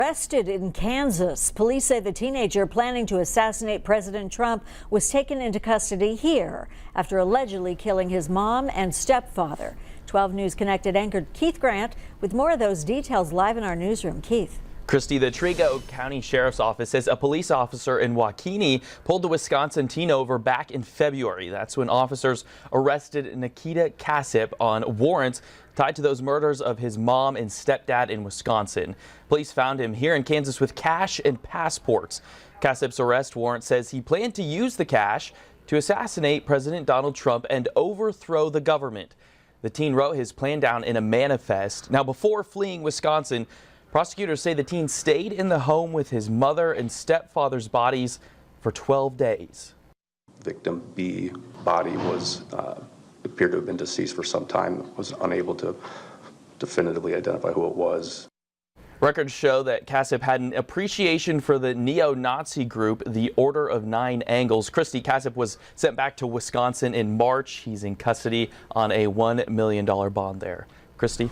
Arrested in Kansas. Police say the teenager planning to assassinate President Trump was taken into custody here after allegedly killing his mom and stepfather. 12 News Connected anchor Keith Grant with more of those details live in our newsroom. Keith. Christy, the Trego County Sheriff's Office says a police officer in Waukene pulled the Wisconsin teen over back in February. That's when officers arrested Nikita Kassip on warrants tied to those murders of his mom and stepdad in Wisconsin. Police found him here in Kansas with cash and passports. Kassip's arrest warrant says he planned to use the cash to assassinate President Donald Trump and overthrow the government. The teen wrote his plan down in a manifest. Now, before fleeing Wisconsin, prosecutors say the teen stayed in the home with his mother and stepfather's bodies for 12 days. Victim B body was appeared to have been deceased for some time, was unable to definitively identify who it was. Records show that Kassip had an appreciation for the neo-Nazi group, the Order of Nine Angles. Christy, Kassip was sent back to Wisconsin in March. He's in custody on a $1 million bond there. Christy?